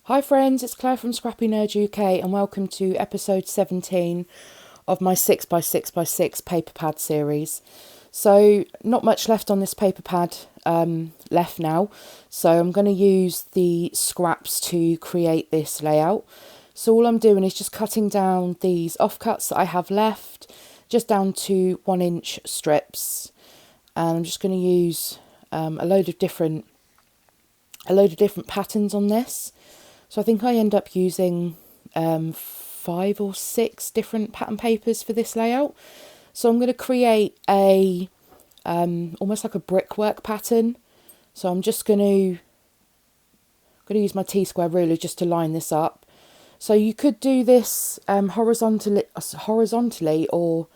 Hi friends, it's Claire from ScrappyNerdUK and welcome to episode 17 of my 6x6x6 paper pad series. So not much left on this paper pad left now, so I'm going to use the scraps to create this layout. So all I'm doing is just cutting down these offcuts that I have left, just down to 1-inch strips, and I'm just going to use a load of different patterns on this. So I think I end up using 5 or 6 different pattern papers for this layout. So I'm going to create a almost like a brickwork pattern. So I'm just going to use my T-square ruler just to line this up. So you could do this horizontally or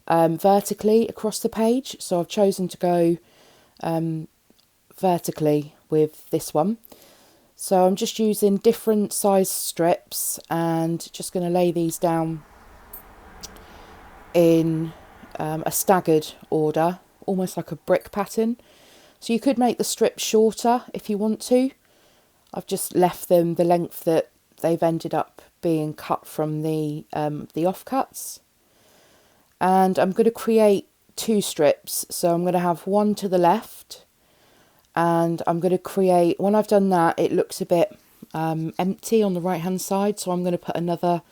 vertically across the page. So I've chosen to go vertically with this one. So I'm just using different size strips and just going to lay these down in a staggered order, almost like a brick pattern. So you could make the strips shorter if you want to. I've just left them the length that they've ended up being cut from the offcuts. And I'm going to create 2 strips. So I'm going to have one to the left. And I'm going to create, when I've done that, it looks a bit empty on the right hand side, so I'm going to put another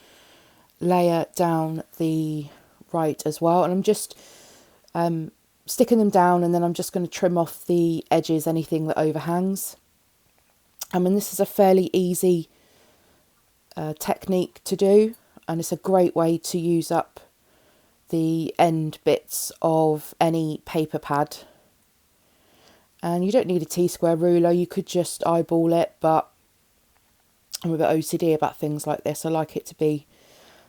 layer down the right as well, and I'm just sticking them down, and then I'm just going to trim off the edges, anything that overhangs. I mean, this is a fairly easy technique to do, and it's a great way to use up the end bits of any paper pad. And you don't need a T-square ruler, you could just eyeball it, but I'm a bit OCD about things like this. I like it to be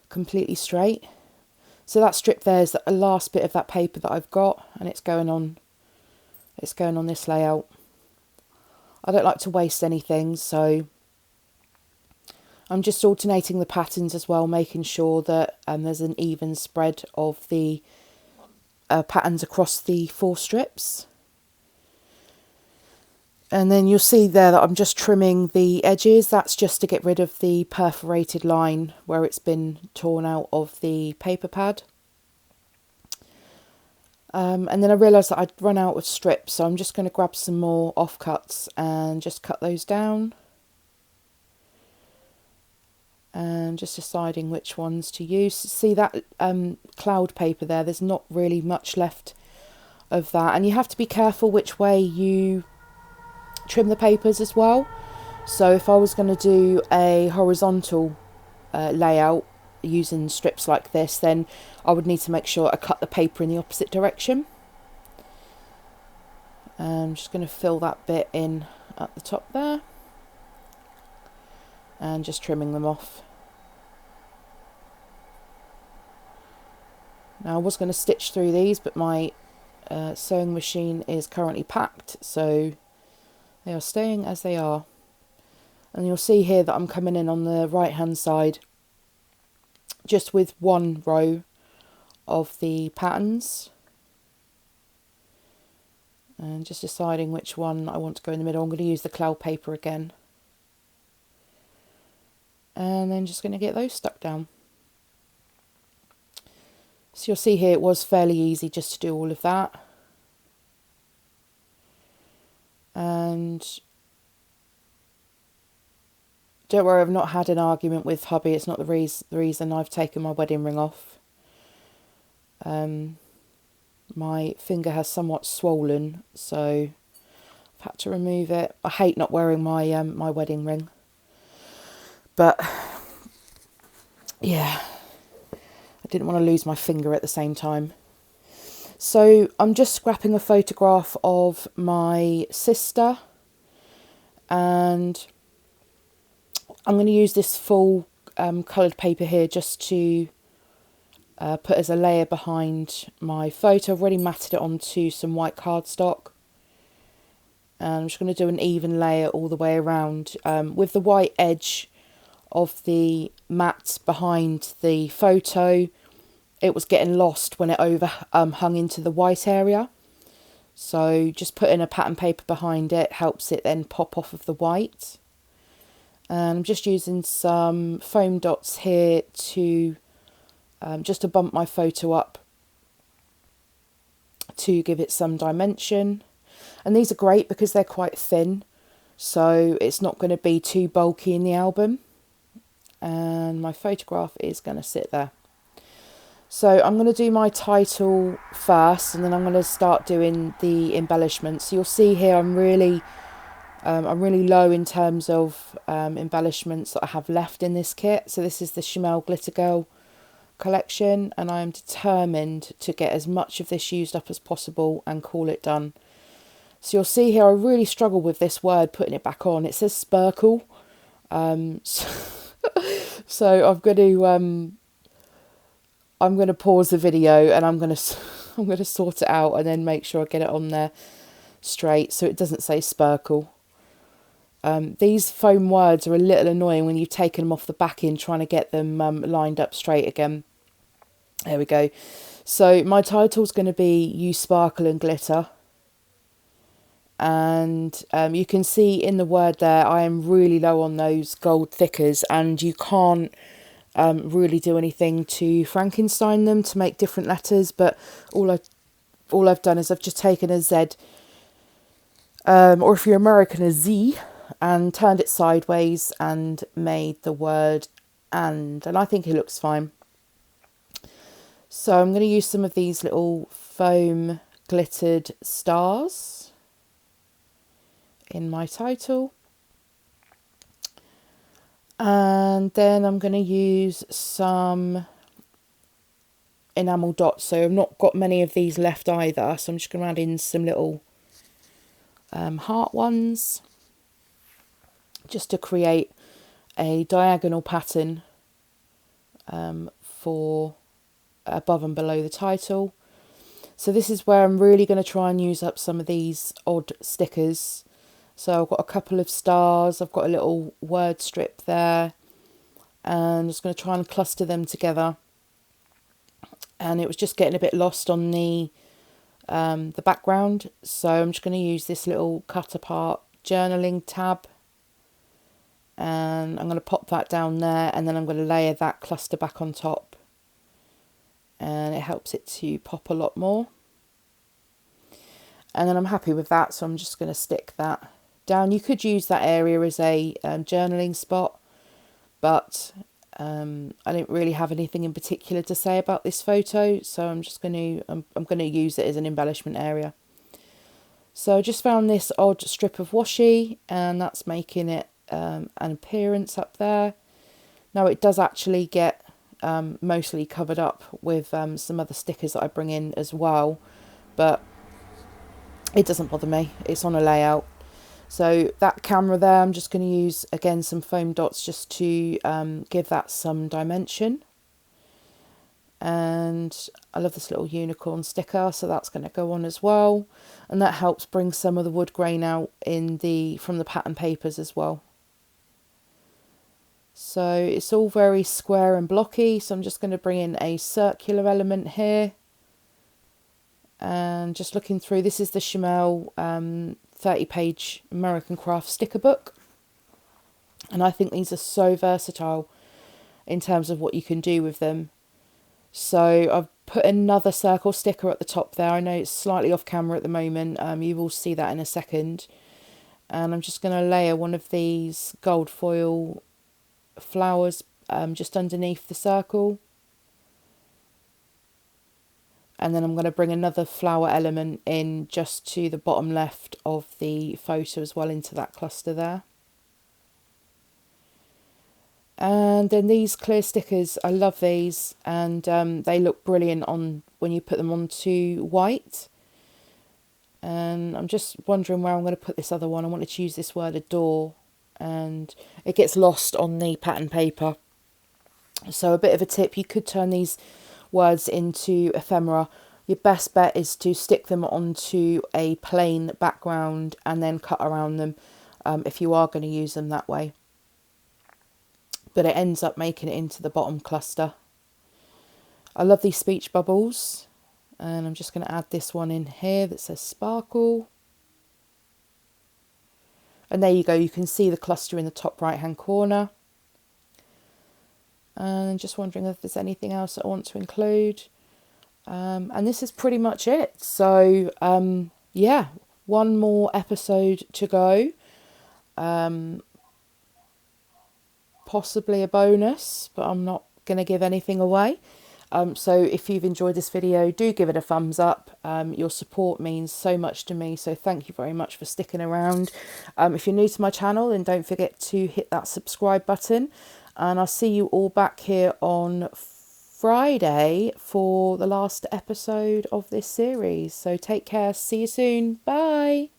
completely straight. So that strip there is the last bit of that paper that I've got, and it's going on this layout. I don't like to waste anything, so I'm just alternating the patterns as well, making sure that there's an even spread of the patterns across the 4 strips. And then you'll see there that I'm just trimming the edges. That's just to get rid of the perforated line where it's been torn out of the paper pad. And then I realised that I'd run out of strips, so I'm just going to grab some more offcuts and just cut those down. And just deciding which ones to use. See that cloud paper there? There's not really much left of that. And you have to be careful which way you trim the papers as well. So if I was going to do a horizontal layout using strips like this, then I would need to make sure I cut the paper in the opposite direction. I'm just going to fill that bit in at the top there and just trimming them off. Now I was going to stitch through these, but my sewing machine is currently packed, so they are staying as they are. And you'll see here that I'm coming in on the right hand side just with one row of the patterns. And just deciding which one I want to go in the middle. I'm going to use the cloud paper again. And then just going to get those stuck down. So you'll see here it was fairly easy just to do all of that. And don't worry, I've not had an argument with hubby. It's not the reason I've taken my wedding ring off. My finger has somewhat swollen, so I've had to remove it. I hate not wearing my my wedding ring, but yeah, I didn't want to lose my finger at the same time. So I'm just scrapping a photograph of my sister, and I'm going to use this full coloured paper here just to put as a layer behind my photo. I've already matted it onto some white cardstock. And I'm just going to do an even layer all the way around with the white edge of the mat behind the photo. It was getting lost when it hung into the white area. So just putting a pattern paper behind it helps it then pop off of the white. And I'm just using some foam dots here to just to bump my photo up to give it some dimension. And these are great because they're quite thin, so it's not going to be too bulky in the album. And my photograph is going to sit there. So I'm going to do my title first, and then I'm going to start doing the embellishments. So you'll see here I'm really low in terms of embellishments that I have left in this kit. So this is the Chanel Glitter Girl collection, and I am determined to get as much of this used up as possible and call it done. So you'll see here I really struggle with this word, putting it back on. It says sparkle, so I'm going to pause the video, and I'm going to sort it out and then make sure I get it on there straight so it doesn't say sparkle. These foam words are a little annoying when you've taken them off the backing, trying to get them lined up straight again. There we go. So my title's going to be You Sparkle and Glitter. And you can see in the word there I am really low on those gold thickers, and you can't really do anything to Frankenstein them to make different letters, but all I've done is I've just taken a Z, or if you're American, a Z, and turned it sideways and made the word and I think it looks fine. So I'm going to use some of these little foam glittered stars in my title. And then I'm going to use some enamel dots. So I've not got many of these left either, so I'm just going to add in some little heart ones just to create a diagonal pattern for above and below the title. So this is where I'm really going to try and use up some of these odd stickers. So I've got a couple of stars, I've got a little word strip there, and I'm just going to try and cluster them together. And it was just getting a bit lost on the background, so I'm just going to use this little cut apart journaling tab, and I'm going to pop that down there, and then I'm going to layer that cluster back on top, and it helps it to pop a lot more. And then I'm happy with that, so I'm just going to stick that down. You could use that area as a journaling spot, but I didn't really have anything in particular to say about this photo, so I'm just going to I'm going to use it as an embellishment area. So I just found this odd strip of washi, and that's making it an appearance up there. Now it does actually get mostly covered up with some other stickers that I bring in as well, but it doesn't bother me, it's on a layout. So that camera there, I'm just going to use again some foam dots just to give that some dimension. And I love this little unicorn sticker, so that's going to go on as well, and that helps bring some of the wood grain out from the pattern papers as well. So it's all very square and blocky, so I'm just going to bring in a circular element here. And just looking through, this is the Chanel 30-page American Craft sticker book. And I think these are so versatile in terms of what you can do with them. So I've put another circle sticker at the top there. I know it's slightly off camera at the moment. You will see that in a second. And I'm just going to layer one of these gold foil flowers just underneath the circle. And then I'm going to bring another flower element in just to the bottom left of the photo as well, into that cluster there. And then these clear stickers, I love these, and they look brilliant on when you put them onto white. And I'm just wondering where I'm going to put this other one. I wanted to use this word adore, and it gets lost on the pattern paper. So a bit of a tip, you could turn these words into ephemera. Your best bet is to stick them onto a plain background and then cut around them if you are going to use them that way. But it ends up making it into the bottom cluster. I love these speech bubbles, and I'm just going to add this one in here that says sparkle. And there you go, you can see the cluster in the top right hand corner. And just wondering if there's anything else that I want to include. And this is pretty much it. So yeah, one more episode to go. Possibly a bonus, but I'm not going to give anything away. So if you've enjoyed this video, do give it a thumbs up. Your support means so much to me, so thank you very much for sticking around. If you're new to my channel, then don't forget to hit that subscribe button, and I'll see you all back here on Friday for the last episode of this series. So take care, see you soon, bye.